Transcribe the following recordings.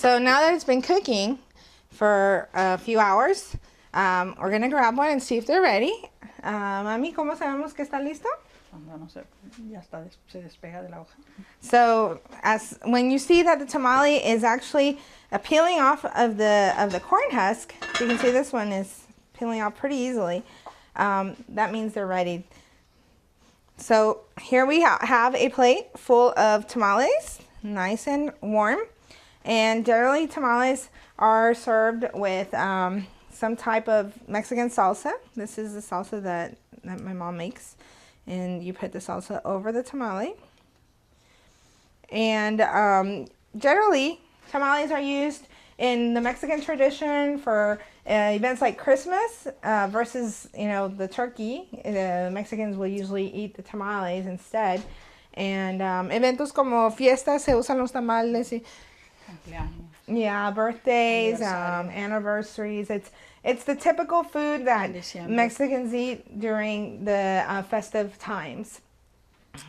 So now that it's been cooking for a few hours, we're gonna grab one and see if they're ready. Mami, ¿cómo sabemos que está listo? No sé, ya está, se despega de la hoja. So when you see that the tamale is actually peeling off of the corn husk, you can see this one is peeling off pretty easily. That means they're ready. So here we have a plate full of tamales, nice and warm. And generally tamales are served with some type of Mexican salsa. This is the salsa that my mom makes. And you put the salsa over the tamale. And generally, tamales are used in the Mexican tradition for events like Christmas versus, the turkey. The Mexicans will usually eat the tamales instead. And eventos como fiestas se usan los tamales. Yeah, birthdays, anniversaries. It's the typical food that Mexicans eat during the festive times.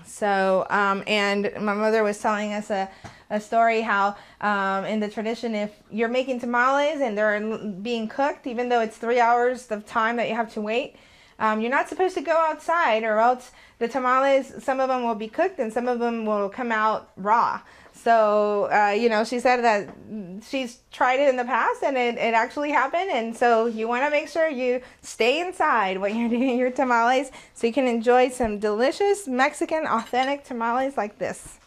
So, and my mother was telling us a story how in the tradition, if you're making tamales and they're being cooked, even though it's 3 hours of time that you have to wait, you're not supposed to go outside, or else the tamales, some of them will be cooked and some of them will come out raw. So, she said that she's tried it in the past and it actually happened. And so you want to make sure you stay inside when you're doing your tamales so you can enjoy some delicious Mexican authentic tamales like this.